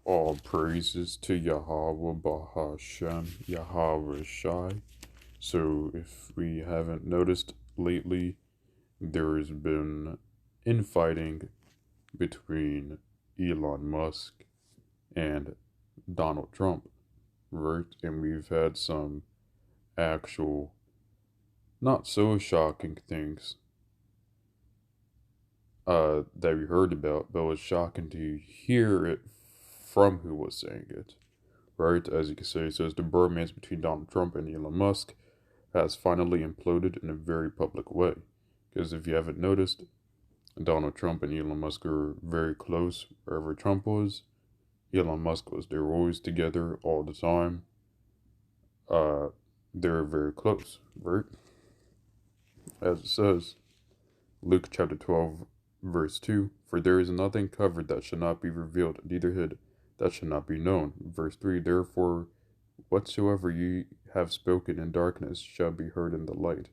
All praises to Yahweh Bahashem, Yahweh Shai. So, if we haven't noticed lately, there has been infighting between Elon Musk and Donald Trump, right? And we've had some actual, not so shocking things that we heard about, but it was shocking to hear it from who was saying it. Right, as you can see, it says the bromance between Donald Trump and Elon Musk has finally imploded in a very public way. Because if you haven't noticed, Donald Trump and Elon Musk are very close. Wherever Trump was, Elon Musk was. They were always together all the time. Uh, they're very close, right? As it says, Luke chapter 12, verse 2, for there is nothing covered that should not be revealed, neither hid that should not be known. Verse 3, therefore, whatsoever ye have spoken in darkness shall be heard in the light,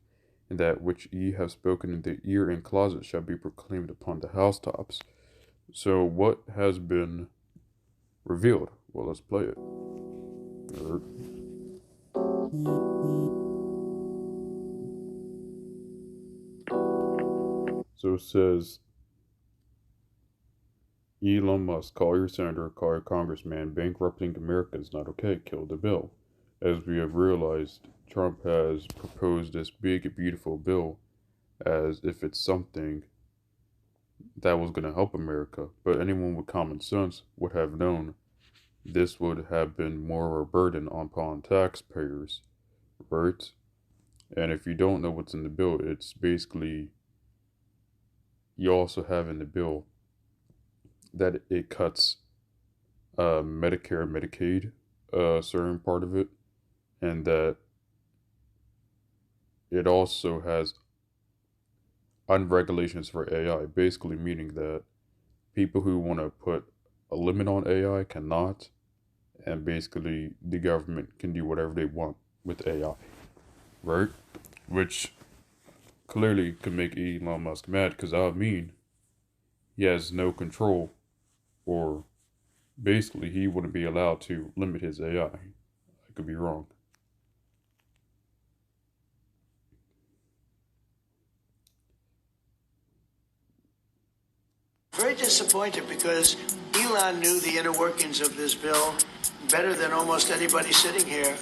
and that which ye have spoken in the ear and closet shall be proclaimed upon the housetops. So, what has been revealed? Well, let's play it. So it says, Elon Musk, call your senator, call your congressman. Bankrupting America is not okay. Kill the bill. As we have realized, Trump has proposed this big, beautiful bill as if it's something that was going to help America. But anyone with common sense would have known this would have been more of a burden upon taxpayers, right? And if you don't know what's in the bill, it's basically, you also have in the bill that it cuts Medicare and Medicaid, a certain part of it, and that it also has unregulations for AI, basically meaning that people who want to put a limit on AI cannot, and basically the government can do whatever they want with AI, right? Which clearly could make Elon Musk mad because that would mean he has no control, or basically he wouldn't be allowed to limit his AI. I could be wrong. Very disappointed because Elon knew the inner workings of this bill better than almost anybody sitting here,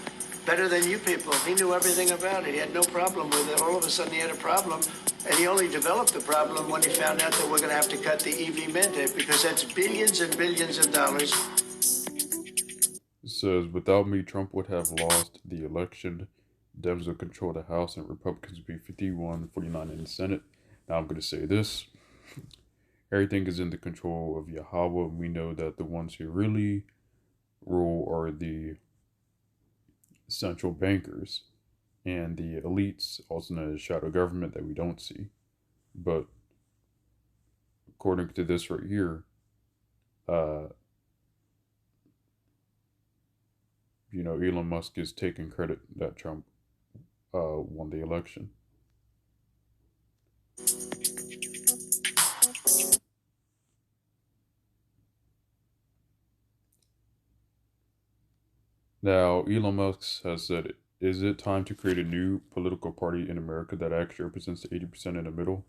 better than you people. He knew everything about it. He had no problem with it. All of a sudden he had a problem, and he only developed the problem when he found out that we're going to have to cut the EV mandate because that's billions and billions of dollars. It says, without me, Trump would have lost the election. Dems would control the House and Republicans would be 51-49 in the Senate. Now I'm going to say this. Everything is in the control of Yahweh. We know that the ones who really rule are the central bankers and the elites, also known as shadow government, that we don't see. But according to this right here, uh, Elon Musk is taking credit that Trump won the election. Now, Elon Musk has said, is it time to create a new political party in America that actually represents the 80% in the middle?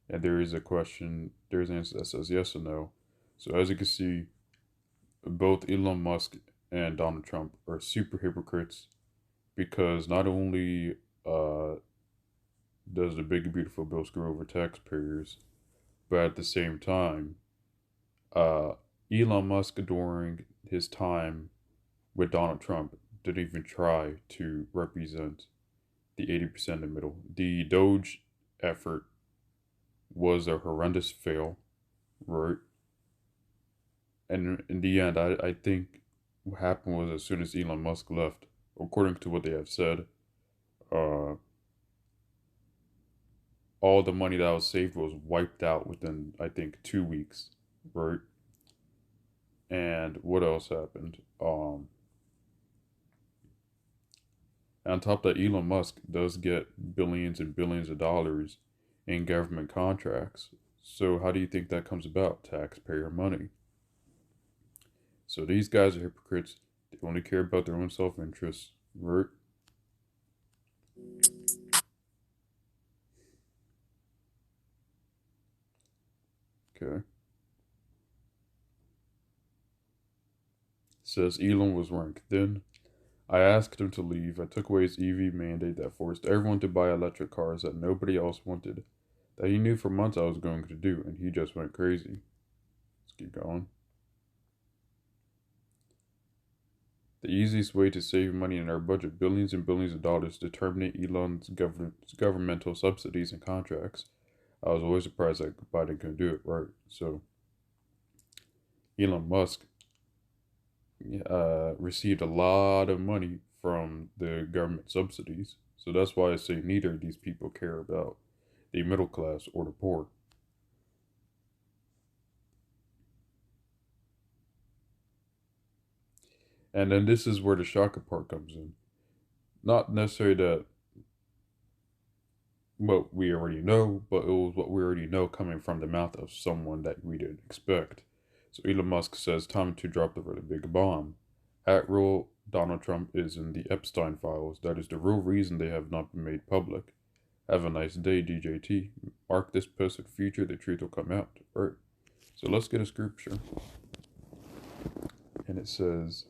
And there is a question, there's an answer that says yes or no. So as you can see, both Elon Musk and Donald Trump are super hypocrites because not only does the big beautiful bill screw over taxpayers, but at the same time, uh, Elon Musk during his time with Donald Trump didn't even try to represent the 80% in the middle. The Doge effort was a horrendous fail, right? And in the end, I think what happened was as soon as Elon Musk left, according to what they have said, uh, all the money that was saved was wiped out within, I think, 2 weeks, right? And what else happened? On top of that, Elon Musk does get billions and billions of dollars in government contracts. So how do you think that comes about? Taxpayer money. So these guys are hypocrites. They only care about their own self-interest. Right? Okay. Says Elon was wearing thin. I asked him to leave. I took away his EV mandate that forced everyone to buy electric cars that nobody else wanted. That he knew for months I was going to do, and he just went crazy. Let's keep going. The easiest way to save money in our budget, billions and billions of dollars, to terminate Elon's governmental subsidies and contracts. I was always surprised that Biden couldn't do it right. So Elon Musk received a lot of money from the government subsidies. So that's why I say neither of these people care about the middle class or the poor. And then this is where the shocker part comes in. Not necessarily that what we already know, but it was what we already know coming from the mouth of someone that we didn't expect. So Elon Musk says time to drop the really big bomb. At real Donald Trump is in the Epstein files. That is the real reason they have not been made public. Have a nice day, DJT. Mark this post in the future, the truth will come out. Alright. So let's get a scripture. And it says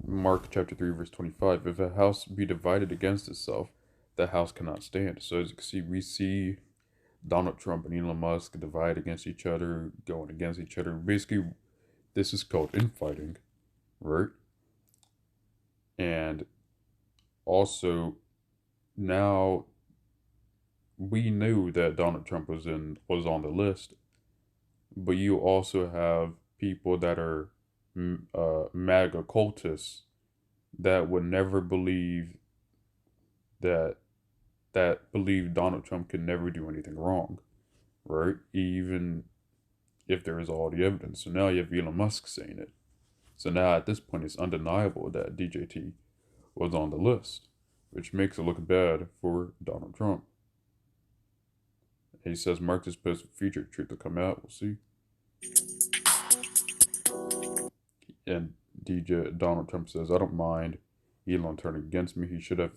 Mark chapter 3, verse 25. If a house be divided against itself, that house cannot stand. So as you can see, we see Donald Trump and Elon Musk divide against each other, going against each other. Basically, this is called infighting, right? And also, now we knew that Donald Trump was on the list, but you also have people that are MAGA cultists that would never believe that believe Donald Trump could never do anything wrong, right? Even if there is all the evidence. So now you have Elon Musk saying it. So now at this point, it's undeniable that DJT was on the list, which makes it look bad for Donald Trump. He says, mark this post for future truth to come out. We'll see. And Donald Trump says, I don't mind Elon turning against me. He should have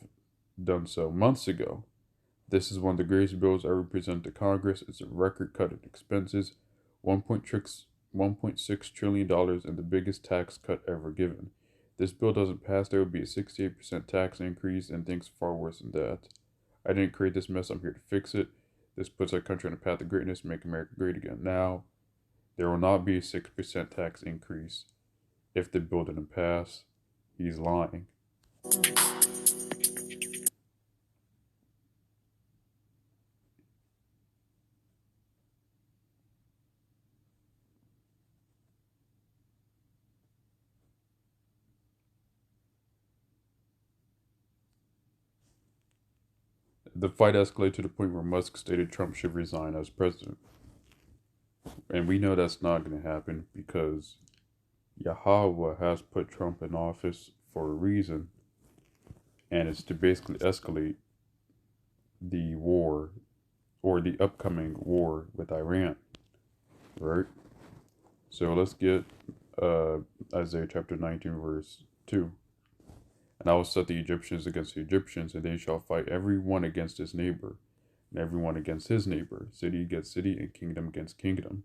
done so months ago. This is one of the greatest bills ever presented to Congress. It's a record cut in expenses, $1.6 trillion, and the biggest tax cut ever given. This bill doesn't pass, there would be a 68% tax increase, and things far worse than that. I didn't create this mess, I'm here to fix it. This puts our country on a path of greatness, make America great again. Now, there will not be a 6% tax increase if the bill didn't pass. He's lying. The fight escalated to the point where Musk stated Trump should resign as president. And we know that's not going to happen because Yahweh has put Trump in office for a reason, and it's to basically escalate the war or the upcoming war with Iran, right? So let's get Isaiah chapter 19, verse 2. And I will set the Egyptians against the Egyptians, and they shall fight every one against his neighbor, and every one against his neighbor, city against city, and kingdom against kingdom.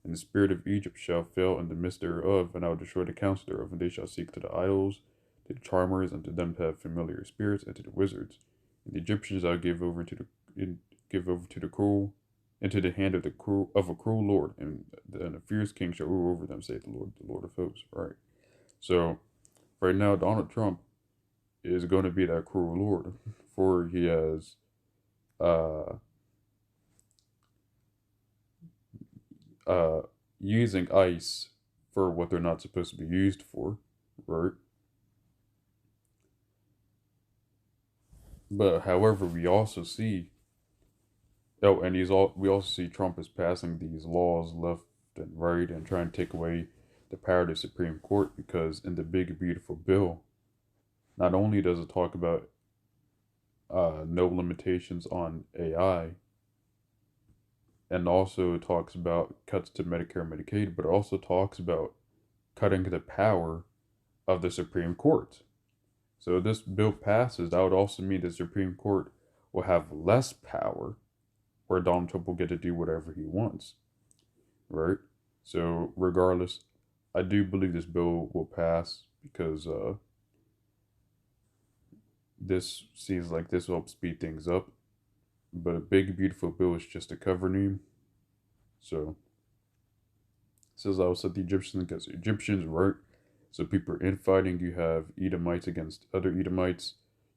And the spirit of Egypt shall fail in the midst thereof, and I will destroy the counsel thereof, and they shall seek to the idols, to the charmers, and to them to have familiar spirits, and to the wizards. And the Egyptians I will give over to the cruel, into the hand of a cruel Lord, and a fierce king shall rule over them, saith the Lord of hosts. Right. So right now, Donald Trump is going to be that cruel Lord, for he has using ice for what they're not supposed to be used for, right? But however, we also see we also see Trump is passing these laws left and right and trying to take away the power of the Supreme Court because in the big beautiful bill, not only does it talk about no limitations on AI and also talks about cuts to Medicare and Medicaid, but also talks about cutting the power of the Supreme Court. So if this bill passes, that would also mean the Supreme Court will have less power, where Donald Trump will get to do whatever he wants, right? So regardless, I do believe this bill will pass because this seems like this will help speed things up. But a big beautiful bill is just a cover name. So it says I will set the Egyptians against the Egyptians, right? So people are infighting. You have Edomites against other Edomites.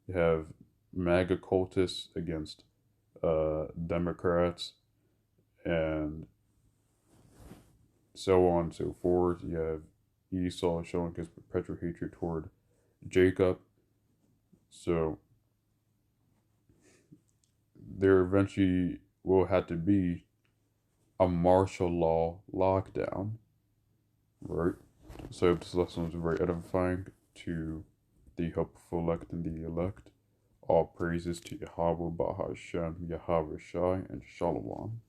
You have MAGA cultists against Democrats, and so on and so forth. You have Esau showing his perpetual hatred toward Jacob. So there eventually will have to be a martial law lockdown, right? So I hope this lesson was very edifying to the hopeful elect and the elect. All praises to Yahweh, Bahashem, Yahweh Shai, and Shalom.